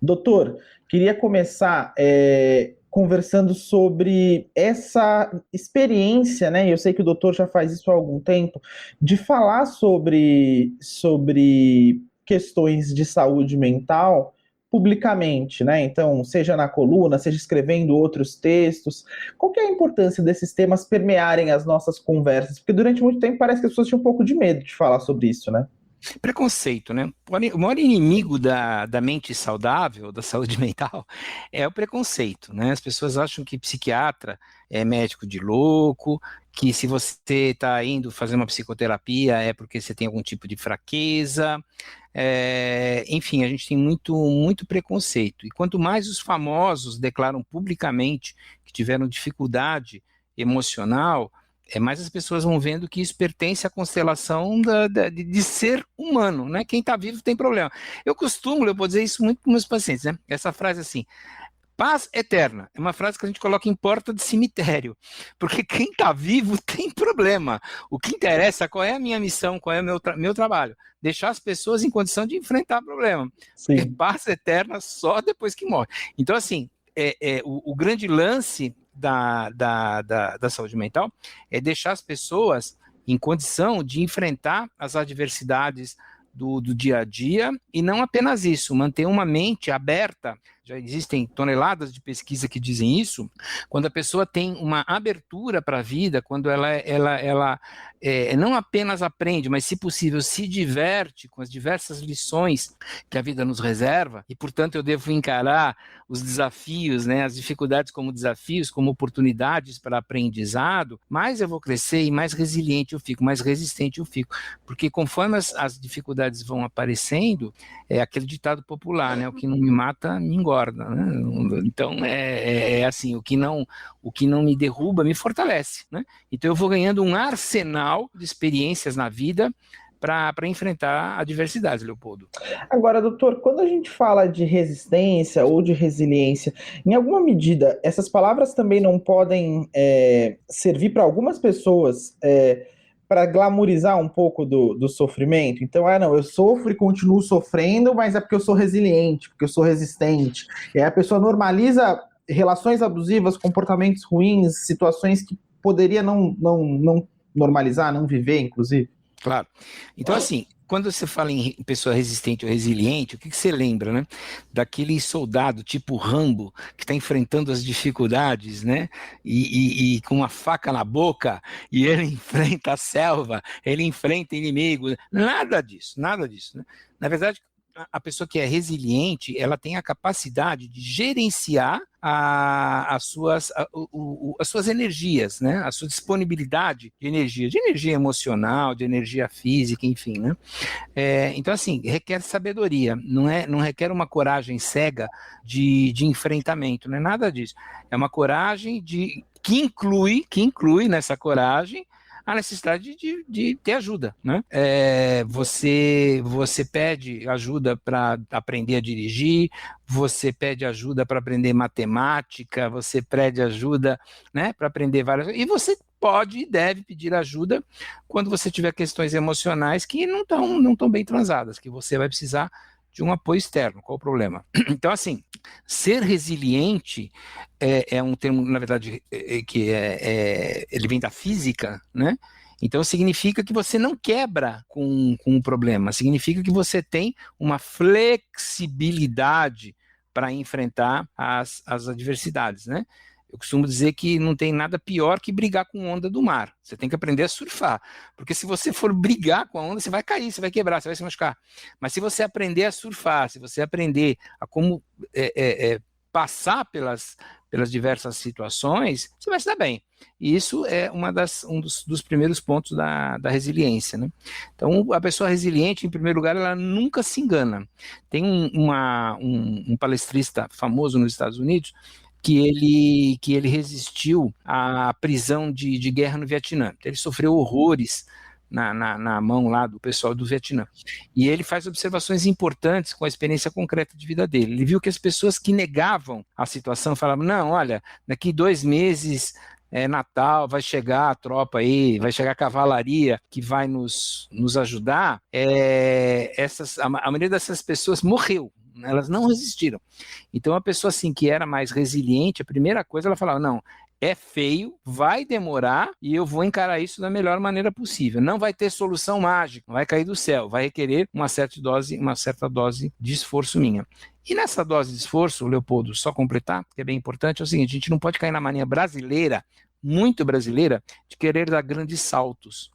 Doutor, queria começar conversando sobre essa experiência, né? Eu sei que o doutor já faz isso há algum tempo, de falar sobre questões de saúde mental publicamente, né? Então, seja na coluna, seja escrevendo outros textos. Qual que é a importância desses temas permearem as nossas conversas? Porque durante muito tempo parece que as pessoas tinham um pouco de medo de falar sobre isso, né? Preconceito, né? O maior inimigo da mente saudável, da saúde mental, é o preconceito, né? As pessoas acham que psiquiatra é médico de louco, que se você está indo fazer uma psicoterapia é porque você tem algum tipo de fraqueza. Enfim, a gente tem muito preconceito. E quanto mais os famosos declaram publicamente que tiveram dificuldade emocional, mais as pessoas vão vendo que isso pertence à constelação de ser humano, né? Quem está vivo tem problema. Eu vou dizer isso muito para meus pacientes, né? Essa frase assim, paz eterna, é uma frase que a gente coloca em porta de cemitério, porque quem está vivo tem problema. O que interessa, qual é a minha missão, qual é o meu trabalho? Deixar as pessoas em condição de enfrentar problema, porque Sim. paz eterna só depois que morre. Então, assim, o grande lance da saúde mental é deixar as pessoas em condição de enfrentar as adversidades do dia a dia, e não apenas isso, manter uma mente aberta. Já existem toneladas de pesquisa que dizem isso. Quando a pessoa tem uma abertura para a vida, quando ela não apenas aprende, mas, se possível, se diverte com as diversas lições que a vida nos reserva, e, portanto, eu devo encarar os desafios, né, as dificuldades como desafios, como oportunidades para aprendizado, mais eu vou crescer e mais resiliente eu fico, mais resistente eu fico. Porque conforme as dificuldades vão aparecendo, é aquele ditado popular, né? O que não me mata, me engorda, né? Então, assim, o que não me derruba, me fortalece, né? Então, eu vou ganhando um arsenal de experiências na vida para enfrentar adversidades, Leopoldo. Agora, doutor, quando a gente fala de resistência ou de resiliência, em alguma medida, essas palavras também não podem servir para algumas pessoas para glamorizar um pouco do sofrimento? Então, não, eu sofro e continuo sofrendo, mas é porque eu sou resiliente, porque eu sou resistente. E aí a pessoa normaliza relações abusivas, comportamentos ruins, situações que poderia não normalizar, não viver, inclusive. Claro. Então, assim, quando você fala em pessoa resistente ou resiliente, o que você lembra, né? Daquele soldado tipo Rambo, que está enfrentando as dificuldades, né? E com uma faca na boca, e ele enfrenta a selva, ele enfrenta inimigo. Nada disso, nada disso, né? Na verdade, a pessoa que é resiliente, ela tem a capacidade de gerenciar as suas energias, né? A sua disponibilidade de energia emocional, de energia física, enfim, né? Então, assim, requer sabedoria, não requer uma coragem cega de enfrentamento, não é nada disso. É uma coragem que inclui nessa coragem a necessidade de ter ajuda, né? Você pede ajuda para aprender a dirigir, você pede ajuda para aprender matemática, você pede ajuda, né, para aprender várias coisas, e você pode e deve pedir ajuda quando você tiver questões emocionais que não estão bem transadas, que você vai precisar de um apoio externo. Qual o problema? Então, assim, ser resiliente é um termo, na verdade, que ele vem da física, né? Então, significa que você não quebra com o problema, significa que você tem uma flexibilidade para enfrentar as adversidades, né? Eu costumo dizer que não tem nada pior que brigar com onda do mar. Você tem que aprender a surfar, porque se você for brigar com a onda, você vai cair, você vai quebrar, você vai se machucar. Mas se você aprender a surfar, se você aprender a como passar pelas diversas situações, você vai se dar bem. E isso é um dos primeiros pontos da resiliência, né? Então, a pessoa resiliente, em primeiro lugar, ela nunca se engana. Tem um palestrista famoso nos Estados Unidos que ele resistiu à prisão de guerra no Vietnã. Ele sofreu horrores na mão lá do pessoal do Vietnã. E ele faz observações importantes com a experiência concreta de vida dele. Ele viu que as pessoas que negavam a situação falavam, não, olha, daqui 2 meses é Natal, vai chegar a tropa aí, vai chegar a cavalaria que vai nos ajudar. A maioria dessas pessoas morreu elas não resistiram. Então, a pessoa assim que era mais resiliente, a primeira coisa ela falava, não, é feio, vai demorar e eu vou encarar isso da melhor maneira possível. Não vai ter solução mágica, não vai cair do céu, vai requerer uma certa dose de esforço minha. E nessa dose de esforço, Leopoldo, só completar, que é bem importante, é o seguinte, a gente não pode cair na mania brasileira, muito brasileira, de querer dar grandes saltos.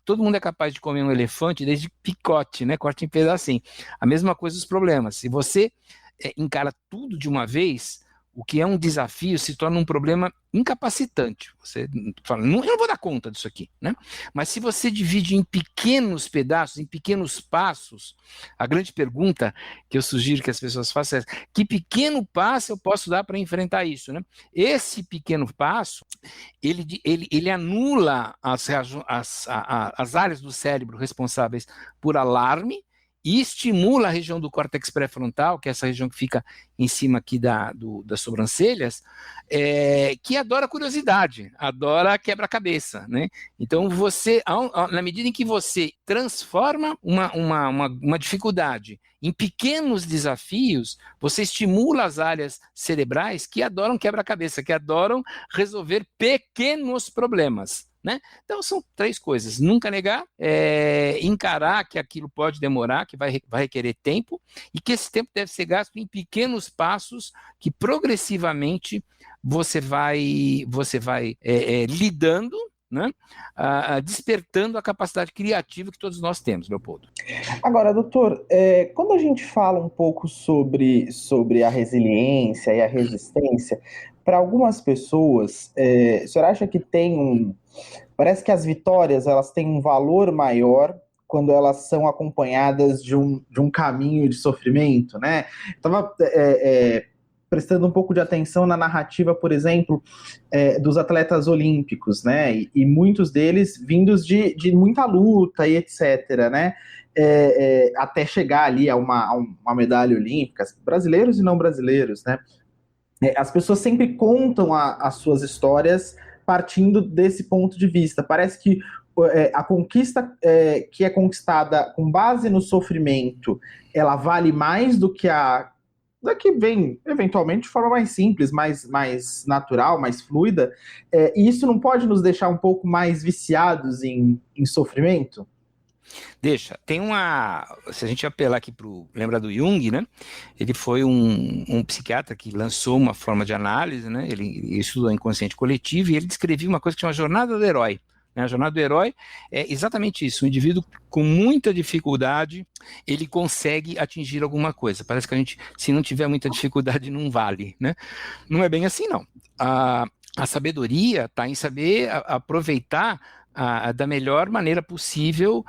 Todo mundo é capaz de comer um elefante desde picote, né? Corte em pedacinho. A mesma coisa os problemas. Se você encara tudo de uma vez, o que é um desafio se torna um problema incapacitante. Você fala, eu não vou dar conta disso aqui, né? Mas se você divide em pequenos pedaços, em pequenos passos, a grande pergunta que eu sugiro que as pessoas façam é: que pequeno passo eu posso dar para enfrentar isso, né? Esse pequeno passo, ele anula as áreas do cérebro responsáveis por alarme e estimula a região do córtex pré-frontal, que é essa região que fica em cima aqui das sobrancelhas, que adora curiosidade, adora quebra-cabeça, né? Então, você, na medida em que você transforma uma dificuldade em pequenos desafios, você estimula as áreas cerebrais que adoram quebra-cabeça, que adoram resolver pequenos problemas. Né? Então são 3 coisas: nunca negar, encarar que aquilo pode demorar, que vai requerer tempo e que esse tempo deve ser gasto em pequenos passos que progressivamente você vai lidando, né? Despertando a capacidade criativa que todos nós temos, Leopoldo. Agora, doutor, quando a gente fala um pouco sobre a resiliência e a resistência, para algumas pessoas, o senhor acha que parece que as vitórias elas têm um valor maior quando elas são acompanhadas de um caminho de sofrimento, né? Estava prestando um pouco de atenção na narrativa, por exemplo, dos atletas olímpicos, né? E muitos deles vindos de muita luta e etc., né? Até chegar ali a uma medalha olímpica, brasileiros e não brasileiros, né? As pessoas sempre contam as suas histórias partindo desse ponto de vista. Parece que a conquista que é conquistada com base no sofrimento, ela vale mais do que da que vem, eventualmente, de forma mais simples, mais natural, mais fluida. E isso não pode nos deixar um pouco mais viciados em sofrimento? Deixa, se a gente apelar aqui lembra do Jung, né? Ele foi um psiquiatra que lançou uma forma de análise, né? Ele estudou inconsciente coletivo e ele descrevia uma coisa que chama jornada do herói. A jornada do herói é exatamente isso: o indivíduo com muita dificuldade, ele consegue atingir alguma coisa. Parece que a gente, se não tiver muita dificuldade, não vale, né? Não é bem assim, não. A sabedoria está em saber aproveitar da melhor maneira possível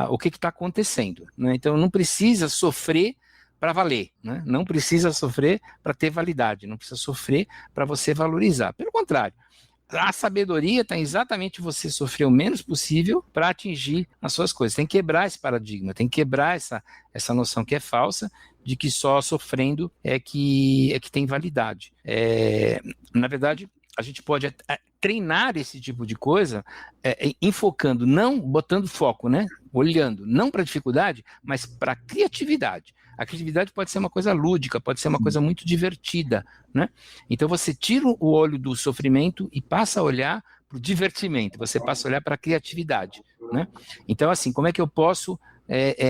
o que está acontecendo, né? Então não precisa sofrer para valer, né? Não precisa sofrer para ter validade, não precisa sofrer para você valorizar. Pelo contrário, a sabedoria está exatamente você sofrer o menos possível para atingir as suas coisas. Tem que quebrar esse paradigma, tem que quebrar essa noção que é falsa de que só sofrendo é que tem validade. Na verdade, a gente pode treinar esse tipo de coisa enfocando, não botando foco, né? Olhando, não para a dificuldade, mas para a criatividade. A criatividade pode ser uma coisa lúdica, pode ser uma coisa muito divertida, né? Então você tira o olho do sofrimento e passa a olhar para o divertimento, você passa a olhar para a criatividade, né? Então, assim, como é que eu posso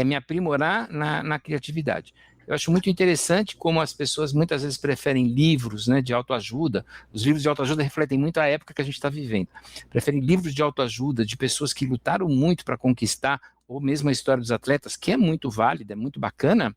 me aprimorar na criatividade? Eu acho muito interessante como as pessoas muitas vezes preferem livros, né, de autoajuda. Os livros de autoajuda refletem muito a época que a gente está vivendo. Preferem livros de autoajuda de pessoas que lutaram muito para conquistar, ou mesmo a história dos atletas, que é muito válida, é muito bacana,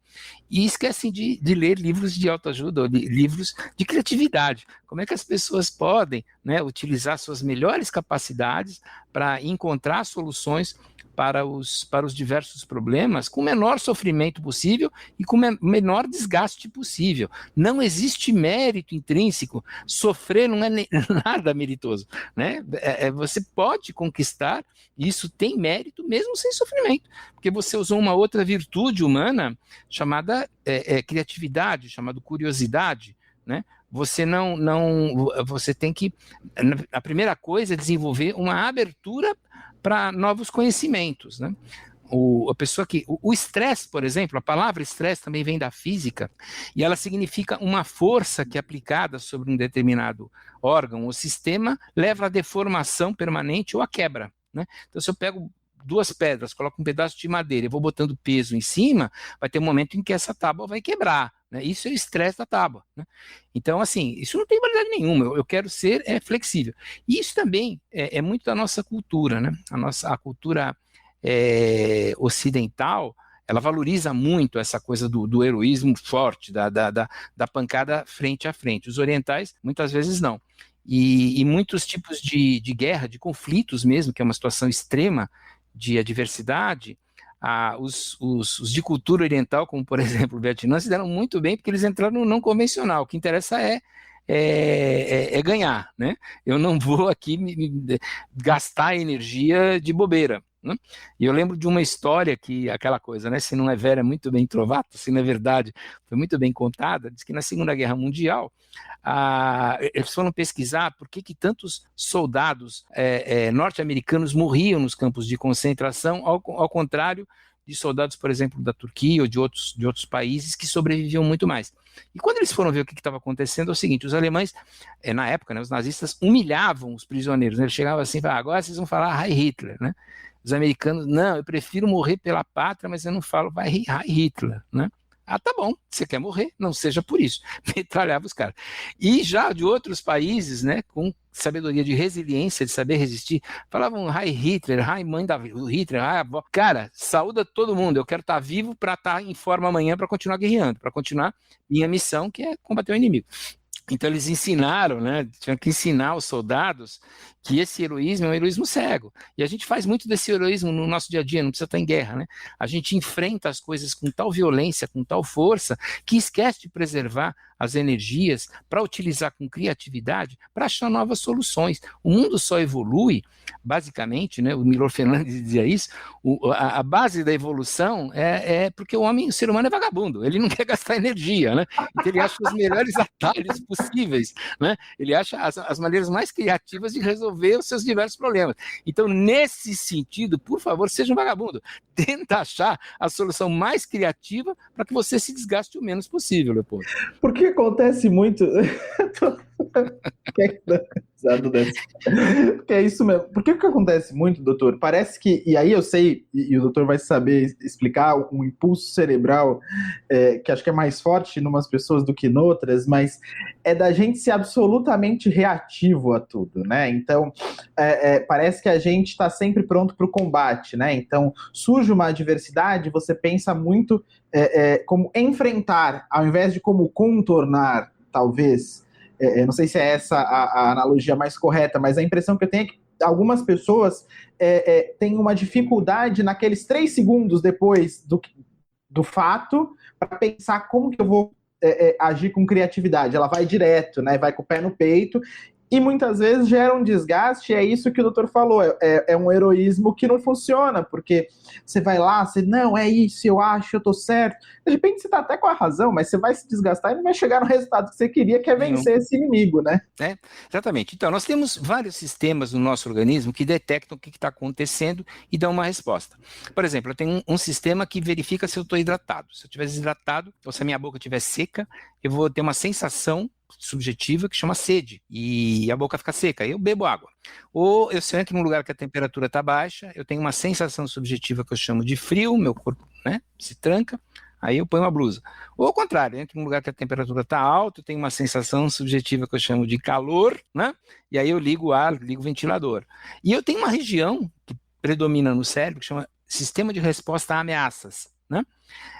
e esquecem de ler livros de autoajuda, ou livros de criatividade. Como é que as pessoas podem, né, utilizar suas melhores capacidades para encontrar soluções para os diversos problemas com o menor sofrimento possível e com o menor desgaste possível. Não existe mérito intrínseco. Sofrer não é nada meritoso, né? Você pode conquistar, e isso tem mérito mesmo sem sofrimento, porque você usou uma outra virtude humana chamada criatividade, chamada curiosidade, né? Você você tem que, a primeira coisa é desenvolver uma abertura para novos conhecimentos, né? A pessoa que... O estresse, por exemplo, a palavra estresse também vem da física, e ela significa uma força que é aplicada sobre um determinado órgão ou sistema leva à deformação permanente ou à quebra, né? Então, se eu pego duas pedras, coloco um pedaço de madeira e vou botando peso em cima, vai ter um momento em que essa tábua vai quebrar, né? Isso é o estresse da tábua, né? Então, assim, isso não tem validade nenhuma, eu quero ser flexível. E isso também é muito da nossa cultura, né? A cultura ocidental, ela valoriza muito essa coisa do heroísmo forte, da pancada frente a frente. Os orientais, muitas vezes, não. E muitos tipos de guerra, de conflitos mesmo, que é uma situação extrema de adversidade, os de cultura oriental, como por exemplo o Vietnã, se deram muito bem porque eles entraram no não convencional. O que interessa é ganhar, né? Eu não vou aqui gastar energia de bobeira, né? E eu lembro de uma história que, aquela coisa, né? Se não é vera, é muito bem trovata, se não é verdade, foi muito bem contada. Diz que na Segunda Guerra Mundial, eles foram pesquisar por que tantos soldados norte-americanos morriam nos campos de concentração, ao contrário de soldados, por exemplo, da Turquia ou de outros países que sobreviviam muito mais. E quando eles foram ver o que estava acontecendo, é o seguinte: os alemães, na época, né, os nazistas humilhavam os prisioneiros, né? Eles chegavam assim e falavam: agora vocês vão falar Heil Hitler, né? Os americanos: não, eu prefiro morrer pela pátria, mas eu não falo Heil Hitler, né? Ah, tá bom, você quer morrer, não seja por isso. Metralhava os caras. E já de outros países, né, com sabedoria de resiliência, de saber resistir, falavam Heil Hitler, Heil mãe da Hitler, Heil avó. Cara, saúda todo mundo, eu quero estar vivo para estar em forma amanhã para continuar guerreando, para continuar minha missão, que é combater o inimigo. Então eles ensinaram, né, tinham que ensinar os soldados que esse heroísmo é um heroísmo cego. E a gente faz muito desse heroísmo no nosso dia a dia, não precisa estar em guerra, né? A gente enfrenta as coisas com tal violência, com tal força, que esquece de preservar as energias para utilizar com criatividade para achar novas soluções. O mundo só evolui, basicamente, né, o Milor Fernandes dizia isso, a base da evolução é porque o ser humano é vagabundo, ele não quer gastar energia, né? Então ele acha os melhores atalhos possíveis, né? Ele acha as maneiras mais criativas de resolver os seus diversos problemas. Então, nesse sentido, por favor, seja um vagabundo. Tenta achar a solução mais criativa para que você se desgaste o menos possível, Leopoldo. Porque acontece muito. Que é isso mesmo. Por que acontece muito, doutor? Parece que, e aí eu sei, e o doutor vai saber explicar um impulso cerebral que acho que é mais forte em umas pessoas do que em outras, mas é da gente ser absolutamente reativo a tudo, né? Então, parece que a gente está sempre pronto para o combate, né? Então, surge uma adversidade, você pensa muito como enfrentar, ao invés de como contornar, talvez. Não sei se é essa a analogia mais correta, mas a impressão que eu tenho é que algumas pessoas têm uma dificuldade naqueles 3 segundos depois do fato para pensar como que eu vou agir com criatividade. Ela vai direto, né? Vai com o pé no peito. E muitas vezes gera um desgaste, é isso que o doutor falou, é um heroísmo que não funciona, porque você vai lá, não, é isso, eu acho, eu tô certo. De repente você tá até com a razão, mas você vai se desgastar e não vai chegar no resultado que você queria, que é vencer esse inimigo, né? Exatamente. Então, nós temos vários sistemas no nosso organismo que detectam o que está acontecendo e dão uma resposta. Por exemplo, eu tenho um sistema que verifica se eu estou hidratado. Se eu estiver desidratado, ou se a minha boca estiver seca, eu vou ter uma sensação subjetiva que chama sede, e a boca fica seca, aí eu bebo água. Ou se eu entro num lugar que a temperatura está baixa, eu tenho uma sensação subjetiva que eu chamo de frio, meu corpo, né, se tranca, aí eu ponho uma blusa. Ou ao contrário, eu entro num lugar que a temperatura está alta, eu tenho uma sensação subjetiva que eu chamo de calor, né, e aí eu ligo o ar, ligo o ventilador. E eu tenho uma região que predomina no cérebro que chama sistema de resposta a ameaças, né?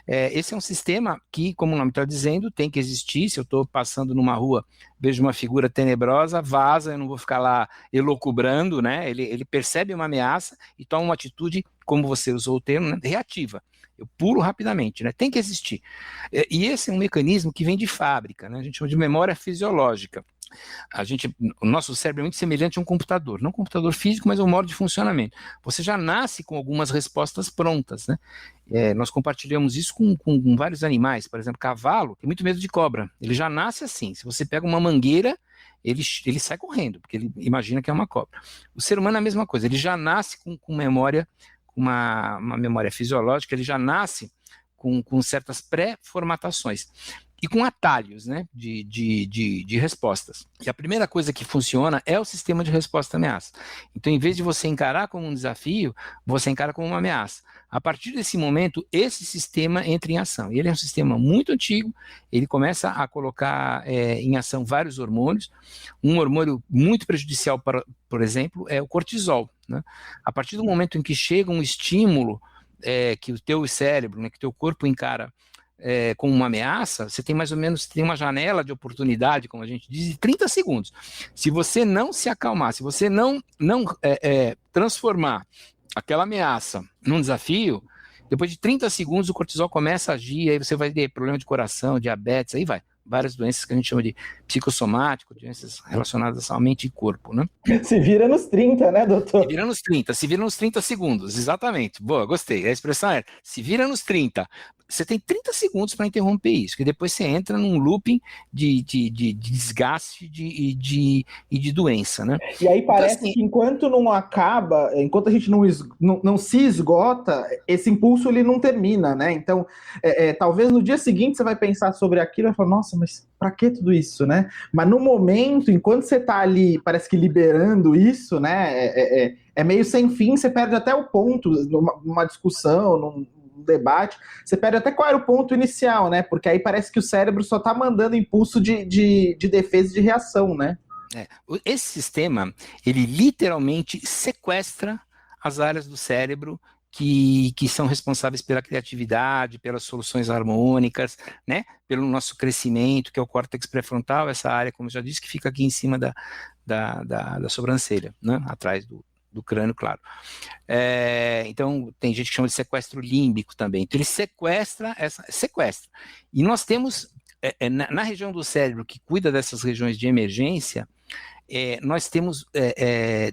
Esse é um sistema que, como o nome está dizendo, tem que existir. Se eu estou passando numa rua, vejo uma figura tenebrosa, vaza, eu não vou ficar lá elocubrando, né? Ele percebe uma ameaça e toma uma atitude, como você usou o termo, né, reativa. Eu pulo rapidamente, né? Tem que existir. E esse é um mecanismo que vem de fábrica, né? A gente chama de memória fisiológica. O nosso cérebro é muito semelhante a um computador, não um computador físico, mas um modo de funcionamento. Você já nasce com algumas respostas prontas, né? Nós compartilhamos isso com vários animais. Por exemplo, cavalo tem muito medo de cobra. Ele já nasce assim. Se você pega uma mangueira, ele sai correndo, porque ele imagina que é uma cobra. O ser humano é a mesma coisa. Ele já nasce com memória uma memória fisiológica, ele já nasce com certas pré-formatações e com atalhos, né, de respostas. E a primeira coisa que funciona é o sistema de resposta à ameaça. Então, em vez de você encarar como um desafio, você encara como uma ameaça. A partir desse momento, esse sistema entra em ação. E ele é um sistema muito antigo, ele começa a colocar em ação vários hormônios. Um hormônio muito prejudicial, por exemplo, é o cortisol, né? A partir do momento em que chega um estímulo que o teu cérebro, né, que o teu corpo encara como uma ameaça, você tem mais ou menos uma janela de oportunidade, como a gente diz, de 30 segundos. Se você não se acalmar, se você não transformar aquela ameaça num desafio, depois de 30 segundos o cortisol começa a agir, aí você vai ter problema de coração, diabetes, aí vai. Várias doenças que a gente chama de psicossomático, doenças relacionadas à mente e corpo, né? Se vira nos 30, né, doutor? Se vira nos 30 segundos, exatamente. Boa, gostei. A expressão é, se vira nos 30. Você tem 30 segundos para interromper isso, que depois você entra num looping de desgaste e de doença, né? E aí parece então, assim, que enquanto não acaba, enquanto a gente não se esgota, esse impulso ele não termina, né? Então, talvez no dia seguinte você vai pensar sobre aquilo e falar, nossa, mas para que tudo isso, né? Mas no momento, enquanto você está ali, parece que liberando isso, né? É meio sem fim, você perde até o ponto numa discussão, num debate, você perde até qual era o ponto inicial, né? Porque aí parece que o cérebro só tá mandando impulso de defesa e de reação, né? Esse sistema, ele literalmente sequestra as áreas do cérebro que são responsáveis pela criatividade, pelas soluções harmônicas, né? Pelo nosso crescimento, que é o córtex pré-frontal, essa área, como eu já disse, que fica aqui em cima da sobrancelha, né? Atrás do crânio, claro. Então, tem gente que chama de sequestro límbico também. Então, ele sequestra. E nós temos, na região do cérebro que cuida dessas regiões de emergência, nós temos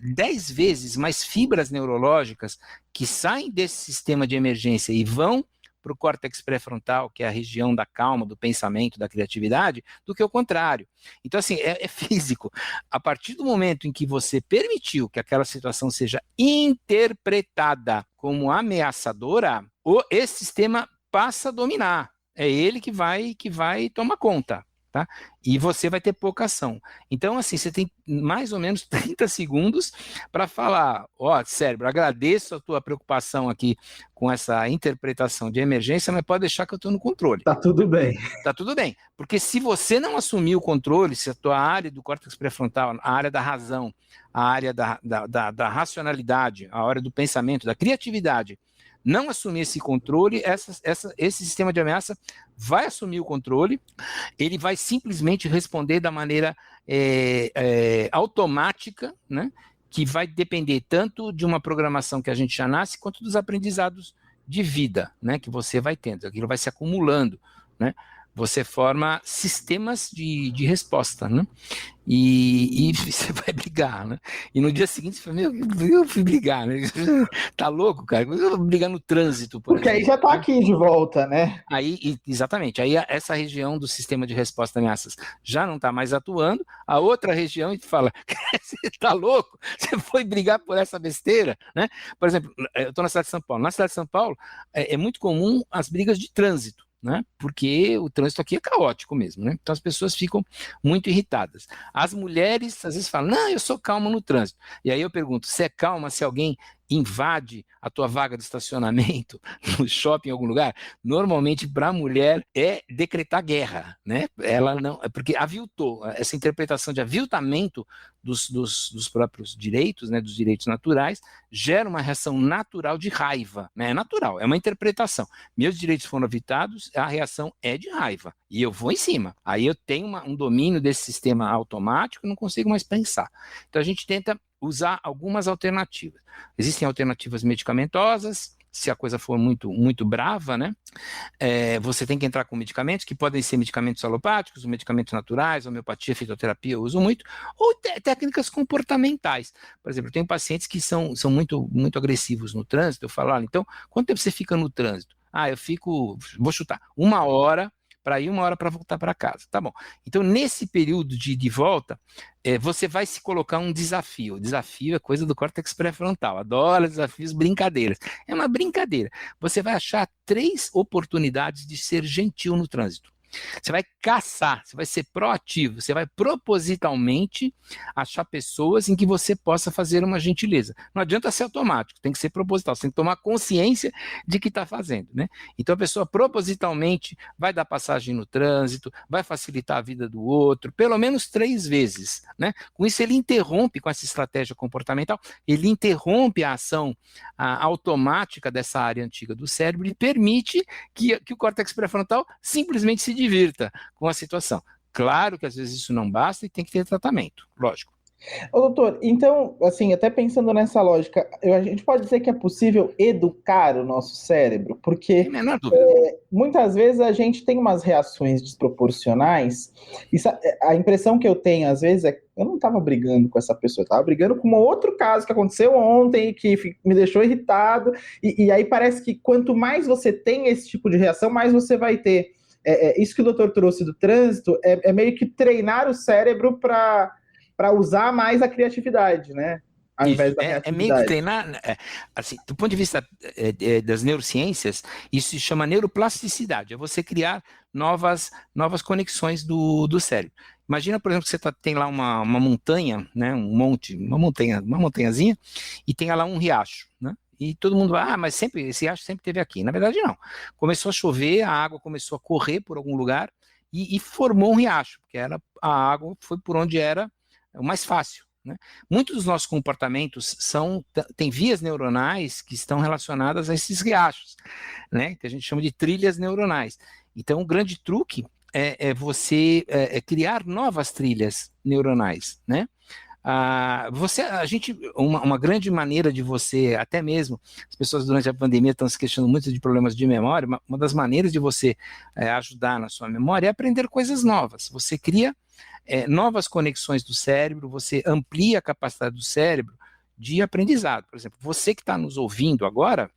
10 vezes mais fibras neurológicas que saem desse sistema de emergência e vão para o córtex pré-frontal, que é a região da calma, do pensamento, da criatividade, do que o contrário. Então, assim, é físico. A partir do momento em que você permitiu que aquela situação seja interpretada como ameaçadora, esse sistema passa a dominar. É ele que vai tomar conta. Tá? E você vai ter pouca ação. Então, assim, você tem mais ou menos 30 segundos para falar, cérebro, agradeço a tua preocupação aqui com essa interpretação de emergência, mas pode deixar que eu estou no controle. Tá tudo bem. Tá tudo bem. Porque se você não assumir o controle, se a tua área do córtex pré-frontal, a área da razão, a área da racionalidade, a área do pensamento, da criatividade, não assumir esse controle, esse sistema de ameaça vai assumir o controle, ele vai simplesmente responder da maneira automática, né, que vai depender tanto de uma programação que a gente já nasce, quanto dos aprendizados de vida, né, que você vai tendo. Aquilo vai se acumulando, né? Você forma sistemas de resposta, né? E você vai brigar, né? E no dia seguinte você fala, eu fui brigar, né? Tá louco, cara? Eu vou brigar no trânsito, por Porque exemplo. aí já tá aqui de volta, né? Exatamente, aí essa região do sistema de resposta a ameaças já não está mais atuando, a outra região fala, você tá louco? Você foi brigar por essa besteira, né? Por exemplo, eu estou na cidade de São Paulo. Na cidade de São Paulo é muito comum as brigas de trânsito, né? Porque o trânsito aqui é caótico mesmo, né? Então as pessoas ficam muito irritadas. As mulheres às vezes falam, não, eu sou calma no trânsito. E aí eu pergunto, você é calma se alguém invade a tua vaga de estacionamento no shopping em algum lugar? Normalmente para a mulher é decretar guerra, né? Ela não, porque aviltou, essa interpretação de aviltamento dos próprios direitos, né, dos direitos naturais, gera uma reação natural de raiva, né? É natural, é uma interpretação. Meus direitos foram aviltados, a reação é de raiva, e eu vou em cima. Aí eu tenho um domínio desse sistema automático, não consigo mais pensar. Então a gente tenta usar algumas alternativas. Existem alternativas medicamentosas, se a coisa for muito, muito brava, né? Você tem que entrar com medicamentos, que podem ser medicamentos alopáticos, medicamentos naturais, homeopatia, fitoterapia, eu uso muito, ou técnicas comportamentais. Por exemplo, eu tenho pacientes que são muito, muito agressivos no trânsito, eu falo, olha, então, quanto tempo você fica no trânsito? Eu fico, vou chutar, 1 hora para ir, 1 hora para voltar para casa. Tá bom. Então, nesse período de volta, você vai se colocar um desafio. O desafio é coisa do córtex pré-frontal. Adora desafios, brincadeiras. É uma brincadeira. Você vai achar 3 oportunidades de ser gentil no trânsito. Você vai caçar, você vai ser proativo, você vai propositalmente achar pessoas em que você possa fazer uma gentileza. Não adianta ser automático, tem que ser proposital, você tem que tomar consciência de que está fazendo, né? Então a pessoa propositalmente vai dar passagem no trânsito, vai facilitar a vida do outro, pelo menos 3 vezes, né? Com isso ele interrompe, com essa estratégia comportamental, ele interrompe a ação automática dessa área antiga do cérebro e permite que o córtex pré-frontal simplesmente se divirta com a situação. Claro que às vezes isso não basta e tem que ter tratamento, lógico. Ô, doutor, então, assim, até pensando nessa lógica, a gente pode dizer que é possível educar o nosso cérebro? Porque Sem a menor dúvida. Muitas vezes a gente tem umas reações desproporcionais, e a impressão que eu tenho, às vezes, é que eu não estava brigando com essa pessoa, eu estava brigando com um outro caso que aconteceu ontem, que me deixou irritado, e aí parece que quanto mais você tem esse tipo de reação, mais você vai ter. Isso que o doutor trouxe do trânsito é meio que treinar o cérebro para usar mais a criatividade, né? Ao invés da reatividade. Meio que treinar, assim, do ponto de vista das neurociências, isso se chama neuroplasticidade, é você criar novas conexões do cérebro. Imagina, por exemplo, que você tem lá uma montanha, né, uma montanhazinha, e tem lá um riacho, né? E todo mundo vai, mas esse riacho sempre esteve aqui. Na verdade, não. Começou a chover, a água começou a correr por algum lugar e formou um riacho, porque a água foi por onde era o mais fácil, né? Muitos dos nossos comportamentos têm vias neuronais que estão relacionadas a esses riachos, né? Que a gente chama de trilhas neuronais. Então, o grande truque é você criar novas trilhas neuronais, né? Uma grande maneira de você, até mesmo, as pessoas durante a pandemia estão se questionando muito de problemas de memória, uma das maneiras de você ajudar na sua memória é aprender coisas novas. Você cria novas conexões do cérebro, você amplia a capacidade do cérebro de aprendizado. Por exemplo, você que está nos ouvindo agora,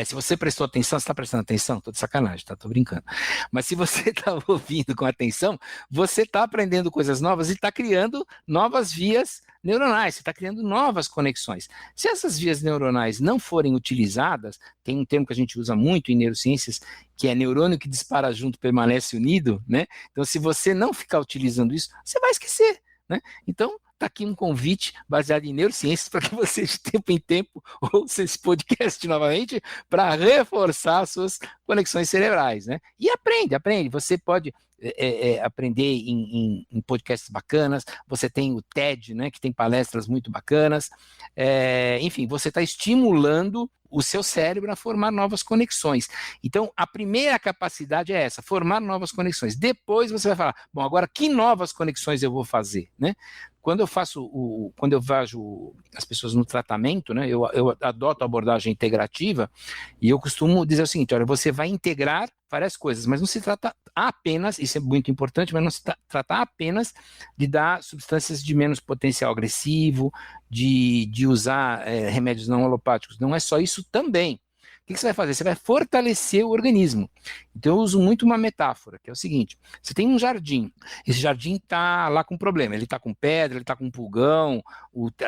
se você prestou atenção, você está prestando atenção? Estou de sacanagem, tá? Estou brincando. Mas se você está ouvindo com atenção, você está aprendendo coisas novas e está criando novas vias neuronais, você está criando novas conexões. Se essas vias neuronais não forem utilizadas, tem um termo que a gente usa muito em neurociências, que é neurônio que dispara junto permanece unido, né? Então, se você não ficar utilizando isso, você vai esquecer, né? Então, está aqui um convite baseado em neurociências para que você, de tempo em tempo, ouça esse podcast novamente para reforçar as suas conexões cerebrais, né? E aprende. Você pode aprender em podcasts bacanas, você tem o TED, né, que tem palestras muito bacanas, enfim, você está estimulando o seu cérebro a formar novas conexões. Então, a primeira capacidade é essa, formar novas conexões. Depois você vai falar, bom, agora que novas conexões eu vou fazer, né? Quando eu vejo as pessoas no tratamento, né, eu adoto a abordagem integrativa e eu costumo dizer o seguinte, olha, você vai integrar várias coisas, mas não se trata apenas, isso é muito importante, mas não se trata apenas de dar substâncias de menos potencial agressivo, de usar remédios não alopáticos, não é só isso também. O que você vai fazer? Você vai fortalecer o organismo. Então eu uso muito uma metáfora, que é o seguinte, você tem um jardim, esse jardim está lá com problema, ele está com pedra, ele está com pulgão,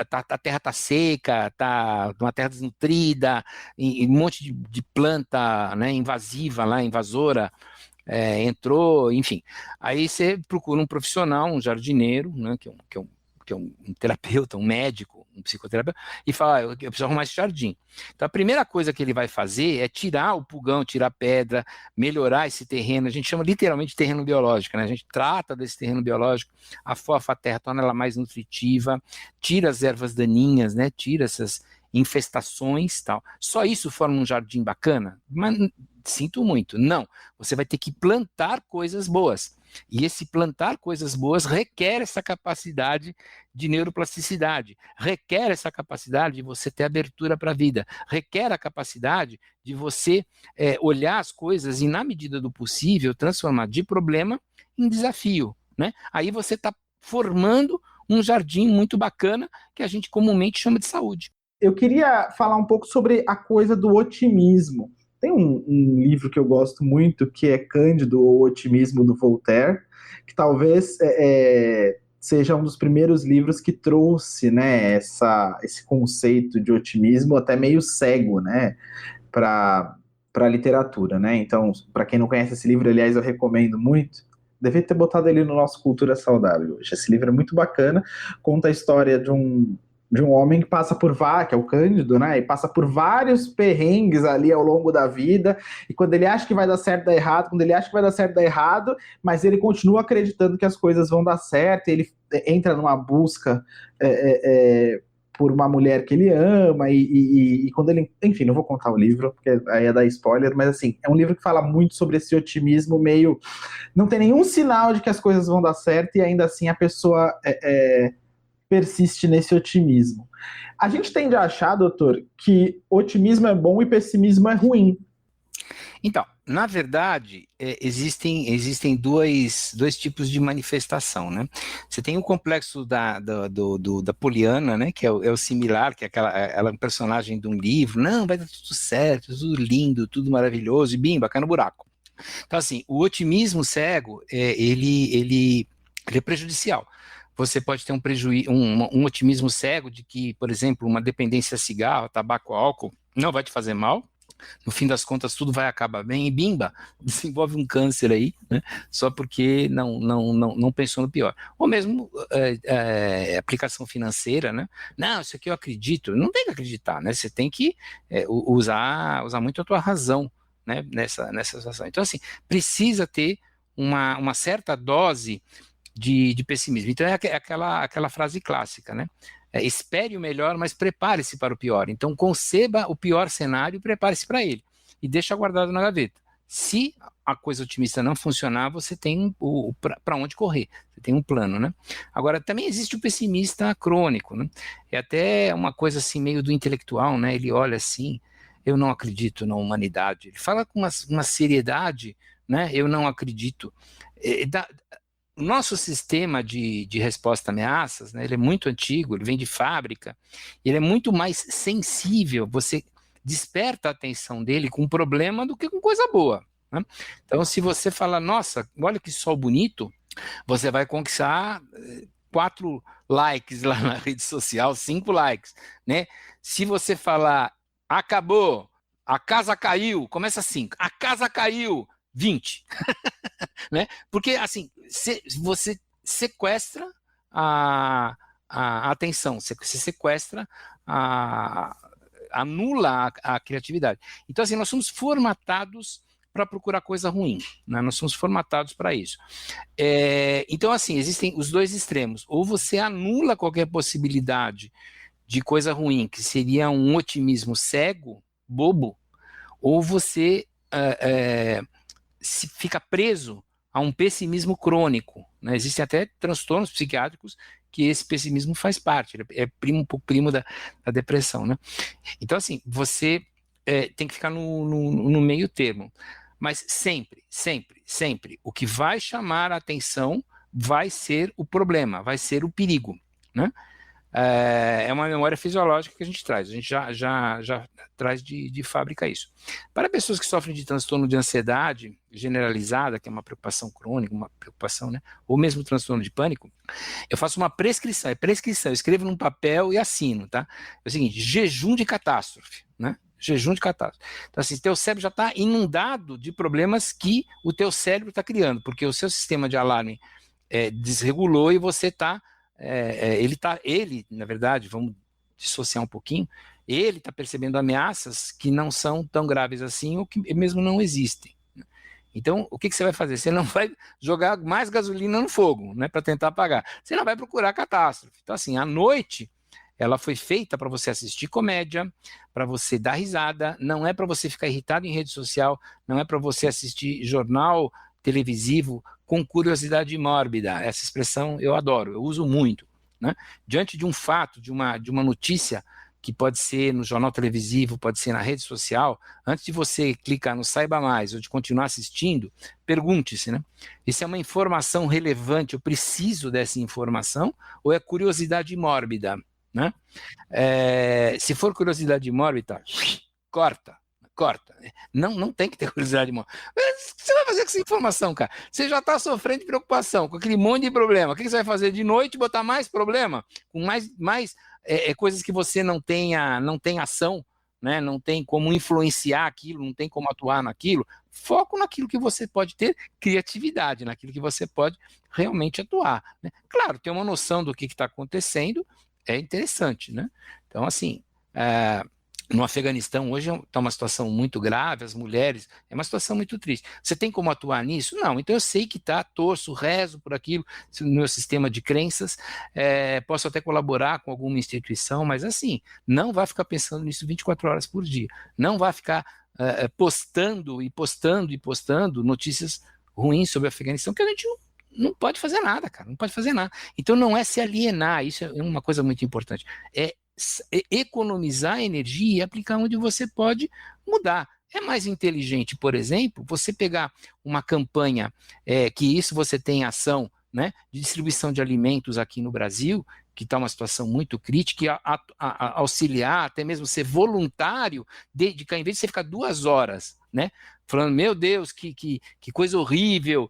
a terra está seca, está uma terra desnutrida, e um monte de planta, né, invasiva lá, invasora, entrou, enfim. Aí você procura um profissional, um jardineiro, né, que é um terapeuta, um médico, um psicoterapeuta, e fala, eu preciso arrumar esse jardim. Então a primeira coisa que ele vai fazer é tirar o pulgão, tirar a pedra, melhorar esse terreno, a gente chama literalmente de terreno biológico, né? A gente trata desse terreno biológico, afofa a terra, torna ela mais nutritiva, tira as ervas daninhas, né? Tira essas infestações, tal. Só isso forma um jardim bacana? Mas sinto muito, não. Você vai ter que plantar coisas boas. E esse plantar coisas boas requer essa capacidade de neuroplasticidade, requer essa capacidade de você ter abertura para a vida, requer a capacidade de você olhar as coisas e, na medida do possível, transformar de problema em desafio, né? Aí você está formando um jardim muito bacana que a gente comumente chama de saúde. Eu queria falar um pouco sobre a coisa do otimismo. Tem um livro que eu gosto muito, que é Cândido, ou Otimismo, do Voltaire, que talvez seja um dos primeiros livros que trouxe, né, esse conceito de otimismo até meio cego, né, para a literatura, né? Então, para quem não conhece esse livro, aliás, eu recomendo muito. Devia ter botado ele no nosso Cultura Saudável hoje. Esse livro é muito bacana, conta a história de um homem que passa por que é o Cândido, né? E passa por vários perrengues ali ao longo da vida. E quando ele acha que vai dar certo, dá errado. Quando ele acha que vai dar certo, dá errado. Mas ele continua acreditando que as coisas vão dar certo. E ele entra numa busca por uma mulher que ele ama. E quando ele. Enfim, não vou contar o livro, porque aí é dar spoiler. Mas assim, é um livro que fala muito sobre esse otimismo meio. Não tem nenhum sinal de que as coisas vão dar certo. E ainda assim a pessoa persiste nesse otimismo. A gente tende a achar, doutor, que otimismo é bom e pessimismo é ruim. Então, na verdade, existem dois tipos de manifestação, né? Você tem o complexo da Poliana, né? Que é o similar, que é ela é um personagem de um livro. Não, vai dar tudo certo, tudo lindo, tudo maravilhoso, e bimba, cai no buraco. Então, assim, o otimismo cego, ele é prejudicial. Você pode ter um otimismo cego de que, por exemplo, uma dependência a cigarro, tabaco, álcool, não vai te fazer mal. No fim das contas, tudo vai acabar bem e bimba, desenvolve um câncer aí, né? Só porque não pensou no pior. Ou mesmo aplicação financeira, né? Não, isso aqui eu acredito. Não tem que acreditar, né? Você tem que usar muito a tua razão, né? Nessa situação. Então, assim, precisa ter uma certa dose de pessimismo. Então, é aquela frase clássica, né? Espere o melhor, mas prepare-se para o pior. Então, conceba o pior cenário e prepare-se para ele. E deixa guardado na gaveta. Se a coisa otimista não funcionar, você tem para onde correr. Você tem um plano, né? Agora, também existe o pessimista crônico, né? É até uma coisa assim, meio do intelectual, né? Ele olha assim, eu não acredito na humanidade. Ele fala com uma seriedade, né? Eu não acredito. O nosso sistema de resposta a ameaças, né, ele é muito antigo, ele vem de fábrica, ele é muito mais sensível, você desperta a atenção dele com problema do que com coisa boa. Né? Então, se você falar, nossa, olha que sol bonito, você vai conquistar 4 likes lá na rede social, 5 likes. Né? Se você falar, acabou, a casa caiu, começa assim, a casa caiu, 20. Né? Porque, assim, você sequestra a atenção, você sequestra, anula a criatividade. Então, assim, nós somos formatados para procurar coisa ruim, né? Nós somos formatados para isso. Então, assim, existem os dois extremos. Ou você anula qualquer possibilidade de coisa ruim, que seria um otimismo cego, bobo, ou você fica preso a um pessimismo crônico. Né? Existem até transtornos psiquiátricos que esse pessimismo faz parte, ele é um pouco primo da depressão. Né? Então, assim, você tem que ficar no meio termo. Mas sempre, sempre, sempre, o que vai chamar a atenção vai ser o problema, vai ser o perigo. Né? É uma memória fisiológica que a gente traz, a gente já traz de fábrica isso. Para pessoas que sofrem de transtorno de ansiedade generalizada, que é uma preocupação crônica, uma preocupação, né, ou mesmo transtorno de pânico, eu faço uma prescrição, eu escrevo num papel e assino, tá? É o seguinte, jejum de catástrofe, né? Jejum de catástrofe. Então, assim, teu cérebro já está inundado de problemas que o teu cérebro está criando, porque o seu sistema de alarme desregulou e você está ele, na verdade, vamos dissociar um pouquinho, ele está percebendo ameaças que não são tão graves assim ou que mesmo não existem. Então, o que você vai fazer? Você não vai jogar mais gasolina no fogo, né, para tentar apagar. Você não vai procurar catástrofe. Então, assim, à noite, ela foi feita para você assistir comédia, para você dar risada, não é para você ficar irritado em rede social, não é para você assistir jornal televisivo com curiosidade mórbida. Essa expressão eu adoro, eu uso muito. Né? Diante de um fato, de uma notícia que pode ser no jornal televisivo, pode ser na rede social, antes de você clicar no Saiba Mais ou de continuar assistindo, pergunte-se, né? Isso é uma informação relevante, eu preciso dessa informação, ou é curiosidade mórbida? Né? Se for curiosidade mórbida, corta corta. Não tem que ter curiosidade de morte. Mas o que você vai fazer com essa informação, cara? Você já está sofrendo de preocupação, com aquele monte de problema. O que você vai fazer de noite? Botar mais problema? Com mais coisas que você não tem ação, né? Não tem como influenciar aquilo, não tem como atuar naquilo. Foco naquilo que você pode ter criatividade, naquilo que você pode realmente atuar, né? Claro, ter uma noção do que está acontecendo é interessante, né? Então, assim, no Afeganistão hoje está uma situação muito grave, as mulheres, é uma situação muito triste. Você tem como atuar nisso? Não, então eu sei que torço, rezo por aquilo, no meu sistema de crenças, posso até colaborar com alguma instituição, mas assim, não vai ficar pensando nisso 24 horas por dia, não vai ficar postando notícias ruins sobre o Afeganistão, que a gente não pode fazer nada, cara, não pode fazer nada. Então não é se alienar, isso é uma coisa muito importante, é economizar energia e aplicar onde você pode mudar. É mais inteligente, por exemplo, você pegar uma campanha que isso você tem ação, né, de distribuição de alimentos aqui no Brasil, que está uma situação muito crítica, e auxiliar, até mesmo ser voluntário, dedicar, em vez de você ficar 2 horas, né, falando, meu Deus, que coisa horrível,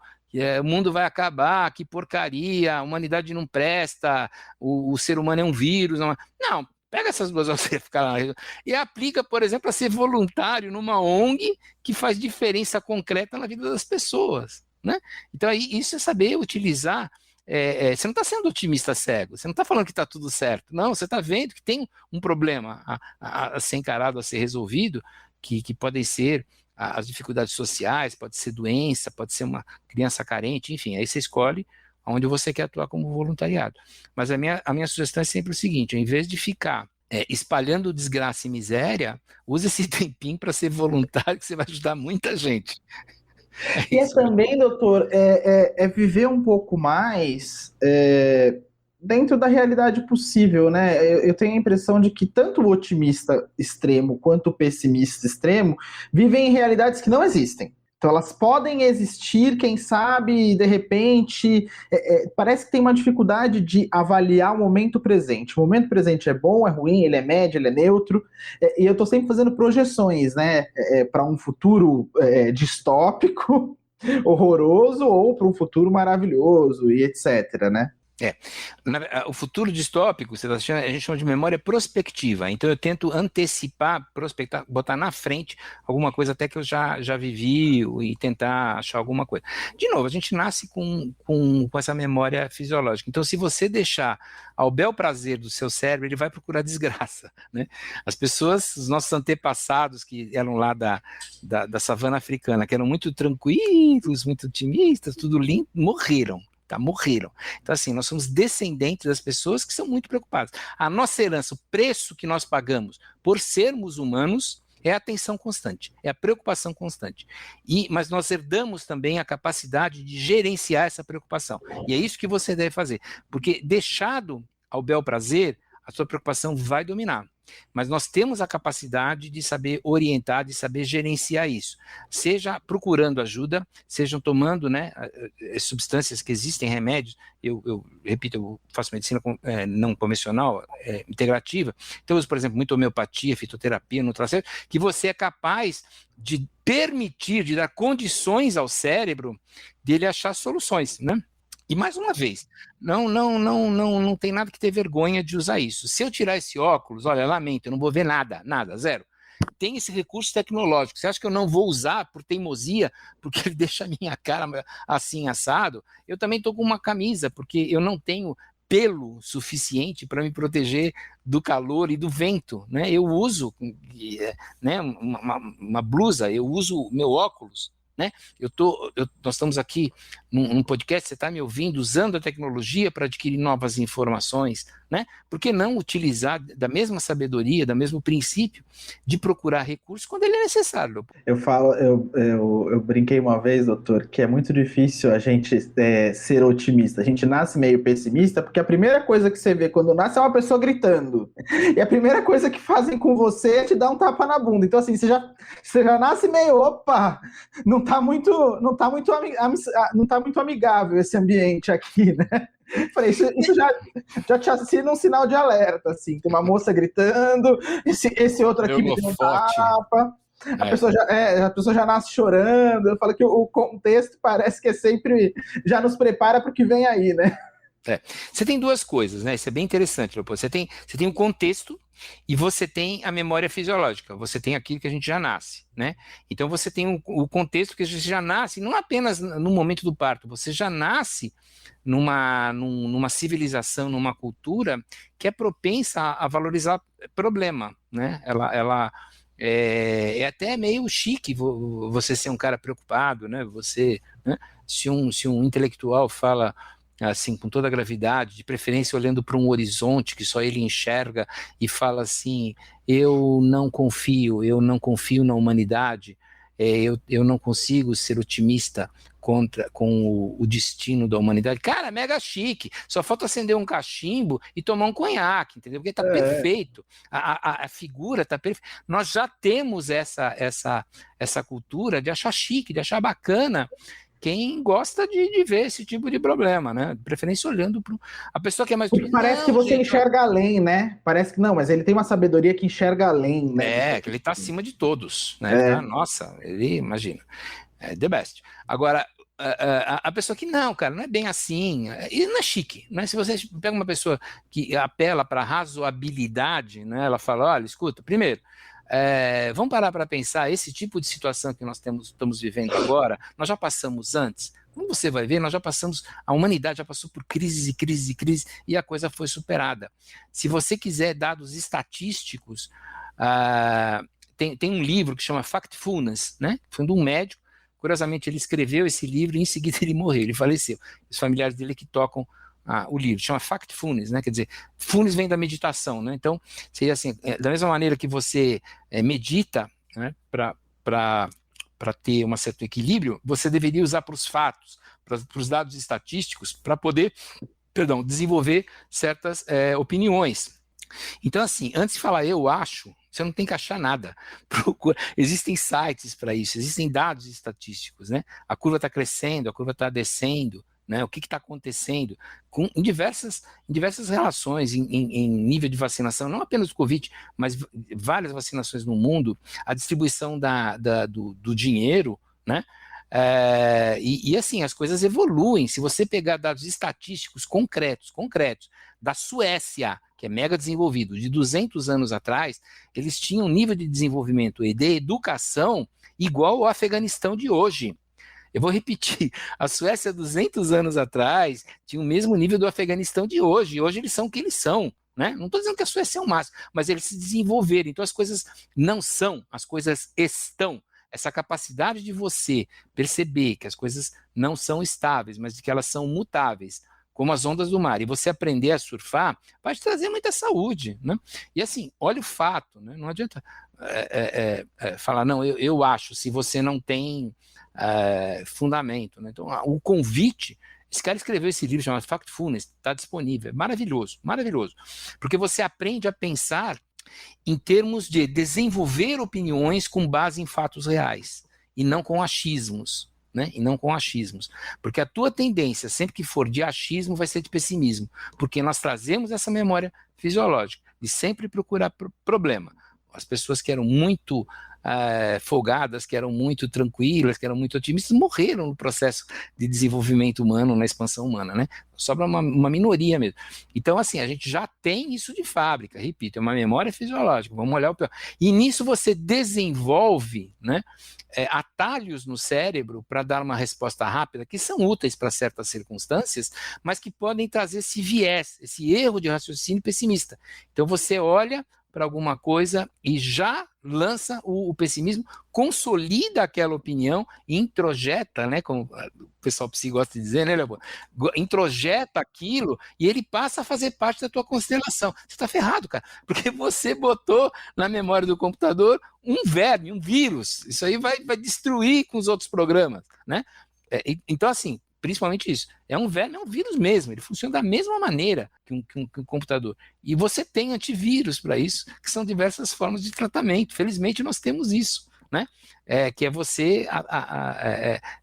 o mundo vai acabar, que porcaria, a humanidade não presta, o ser humano é um vírus. Não, pega essas 2 horas você ficar lá e aplica, por exemplo, a ser voluntário numa ONG que faz diferença concreta na vida das pessoas, né? Então, isso é saber utilizar. Você não está sendo otimista cego, você não está falando que está tudo certo, não, você está vendo que tem um problema a ser encarado, a ser resolvido, que podem ser as dificuldades sociais, pode ser doença, pode ser uma criança carente, enfim, aí você escolhe onde você quer atuar como voluntariado. Mas a minha sugestão é sempre o seguinte, em vez de ficar espalhando desgraça e miséria, use esse tempinho para ser voluntário, que você vai ajudar muita gente. E também, doutor, viver um pouco mais dentro da realidade possível, né? Eu tenho a impressão de que tanto o otimista extremo quanto o pessimista extremo vivem em realidades que não existem. Então elas podem existir, quem sabe, de repente, parece que tem uma dificuldade de avaliar o momento presente. O momento presente é bom, é ruim, ele é médio, ele é neutro, e eu estou sempre fazendo projeções, né, para um futuro distópico, horroroso, ou para um futuro maravilhoso, e etc., né? O futuro distópico, a gente chama de memória prospectiva, então eu tento antecipar, prospectar, botar na frente alguma coisa até que eu já vivi e tentar achar alguma coisa. De novo, a gente nasce com essa memória fisiológica, então se você deixar ao bel prazer do seu cérebro, ele vai procurar desgraça, né? As pessoas, os nossos antepassados que eram lá da savana africana, que eram muito tranquilos, muito otimistas, tudo lindo, morreram. Morreram. Então, assim, nós somos descendentes das pessoas que são muito preocupadas. A nossa herança, o preço que nós pagamos por sermos humanos é a atenção constante, é a preocupação constante. Mas nós herdamos também a capacidade de gerenciar essa preocupação. E é isso que você deve fazer. Porque deixado ao bel prazer, a sua preocupação vai dominar. Mas nós temos a capacidade de saber orientar, de saber gerenciar isso. Seja procurando ajuda, sejam tomando, né, substâncias que existem, remédios. Eu repito, eu faço medicina não convencional, integrativa. Então, eu uso, por exemplo, muito homeopatia, fitoterapia, nutracêutico, que você é capaz de permitir, de dar condições ao cérebro dele achar soluções, né? E mais uma vez, não tem nada que ter vergonha de usar isso. Se eu tirar esse óculos, olha, lamento, eu não vou ver nada, zero. Tem esse recurso tecnológico. Você acha que eu não vou usar por teimosia, porque ele deixa a minha cara assim assado? Eu também estou com uma camisa, porque eu não tenho pelo suficiente para me proteger do calor e do vento, né? Eu uso, né, uma blusa, eu uso meu óculos, né? Nós estamos aqui num podcast, você está me ouvindo, usando a tecnologia para adquirir novas informações, né? Por que não utilizar da mesma sabedoria, do mesmo princípio de procurar recursos quando ele é necessário? Eu brinquei uma vez, doutor, que é muito difícil a gente ser otimista. A gente nasce meio pessimista, porque a primeira coisa que você vê quando nasce é uma pessoa gritando. E a primeira coisa que fazem com você é te dar um tapa na bunda. Então, assim, você já nasce meio, opa, não tá muito amigável esse ambiente aqui, né? Falei, isso já te assina um sinal de alerta, assim. Tem uma moça gritando, esse outro aqui me deu um tapa. A pessoa já nasce chorando. Eu falo que o contexto parece que é sempre já nos prepara para o que vem aí, né? Você tem duas coisas, né? Isso é bem interessante, Leopoldo. Você tem o contexto e você tem a memória fisiológica. Você tem aquilo que a gente já nasce, né? Então você tem o contexto que a gente já nasce, não apenas no momento do parto, você já nasce numa civilização, numa cultura que é propensa a valorizar problema, né? Ela é até meio chique você ser um cara preocupado, né? Né? Se um intelectual fala assim, com toda a gravidade, de preferência olhando para um horizonte que só ele enxerga e fala assim, eu não confio na humanidade, eu não consigo ser otimista com o destino da humanidade. Cara, mega chique, só falta acender um cachimbo e tomar um conhaque, entendeu? Porque tá perfeito, a figura tá perfeita. Nós já temos essa cultura de achar chique, de achar bacana quem gosta de ver esse tipo de problema, né? De preferência olhando para a pessoa que é mais... Porque parece que você enxerga além, né? Parece que não, mas ele tem uma sabedoria que enxerga além, né? Que ele está acima de todos, né? Ele tá, nossa, ele, imagina, é the best. Agora, a pessoa que não, cara, não é bem assim, e não é chique, né? Se você pega uma pessoa que apela para razoabilidade, né? Ela fala, olha, escuta, primeiro, vamos parar para pensar, esse tipo de situação que nós estamos vivendo agora, nós já passamos antes. Como você vai ver, nós já passamos, a humanidade já passou por crises e crises e crises, e a coisa foi superada. Se você quiser dados estatísticos, tem um livro que chama Factfulness, né? Foi de um médico, curiosamente ele escreveu esse livro e em seguida ele morreu, ele faleceu. Os familiares dele que tocam o livro, chama Factfulness, né? Quer dizer, Fullness vem da meditação, né? Então, seria assim, da mesma maneira que você medita, né, para ter um certo equilíbrio, você deveria usar para os fatos, para os dados estatísticos, para poder, desenvolver certas opiniões. Então, assim, antes de falar eu acho, você não tem que achar nada. Existem sites para isso, existem dados estatísticos, né? A curva está crescendo, a curva está descendo, né? O que está acontecendo em diversas relações, em nível de vacinação, não apenas do Covid, mas várias vacinações no mundo, a distribuição do dinheiro, né? E assim, as coisas evoluem. Se você pegar dados estatísticos concretos da Suécia, que é mega desenvolvido, de 200 anos atrás, eles tinham um nível de desenvolvimento e de educação igual ao Afeganistão de hoje. Eu vou repetir, a Suécia 200 anos atrás tinha o mesmo nível do Afeganistão de hoje, e hoje eles são o que eles são, né? Não estou dizendo que a Suécia é o máximo, mas eles se desenvolveram, então as coisas não são, as coisas estão. Essa capacidade de você perceber que as coisas não são estáveis, mas de que elas são mutáveis, como as ondas do mar, e você aprender a surfar, vai te trazer muita saúde, né? E assim, olha o fato, né? Não adianta falar, não, eu acho, se você não tem fundamento, né? Então, o convite, esse cara escreveu esse livro chamado Factfulness, está disponível, é maravilhoso, maravilhoso, porque você aprende a pensar em termos de desenvolver opiniões com base em fatos reais, e não com achismos, né? E não com achismos, porque a tua tendência, sempre que for de achismo, vai ser de pessimismo, porque nós trazemos essa memória fisiológica de sempre procurar problema. As pessoas que eram muito folgadas, que eram muito tranquilas, que eram muito otimistas, morreram no processo de desenvolvimento humano, na expansão humana, né? Sobra uma minoria mesmo. Então, assim, a gente já tem isso de fábrica, repito, é uma memória fisiológica, vamos olhar o pior. E nisso você desenvolve, né, atalhos no cérebro para dar uma resposta rápida, que são úteis para certas circunstâncias, mas que podem trazer esse viés, esse erro de raciocínio pessimista. Então você olha para alguma coisa e já lança o pessimismo, consolida aquela opinião, introjeta, né, como o pessoal psi gosta de dizer, né, Leopoldo? Introjeta aquilo e ele passa a fazer parte da tua constelação. Você está ferrado, cara, porque você botou na memória do computador um verme, um vírus. Isso aí vai destruir com os outros programas, né? Então, assim, principalmente isso. É um verme, é um vírus mesmo, ele funciona da mesma maneira que um computador. E você tem antivírus para isso, que são diversas formas de tratamento. Felizmente nós temos isso, né? Que é você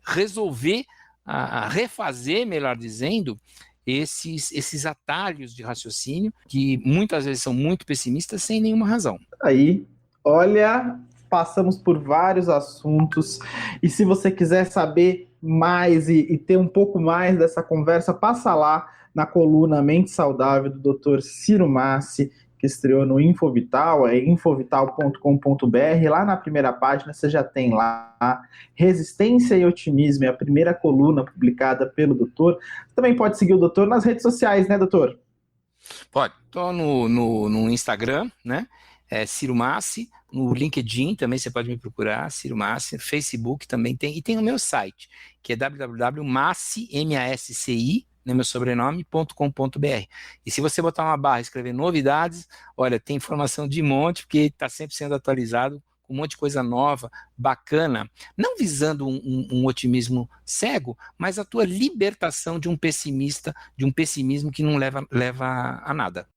resolver, refazer, melhor dizendo, esses atalhos de raciocínio que muitas vezes são muito pessimistas sem nenhuma razão. Aí, olha, passamos por vários assuntos, e se você quiser saber mais e ter um pouco mais dessa conversa, passa lá na coluna Mente Saudável do Dr. Ciro Massi, que estreou no Infovital, é infovital.com.br. Lá na primeira página você já tem lá Resistência e Otimismo, é a primeira coluna publicada pelo doutor. Também pode seguir o doutor nas redes sociais, né, doutor? Pode. Estou no Instagram, né? Ciro Massi, no LinkedIn também você pode me procurar, Ciro Massi, Facebook também tem, e tem o meu site, que é www.massi, M-A-S-C-I, né, meu sobrenome.com.br. E se você botar uma barra e escrever novidades, olha, tem informação de monte, porque está sempre sendo atualizado, com um monte de coisa nova, bacana, não visando um otimismo cego, mas a tua libertação de um pessimista, de um pessimismo que não leva a nada.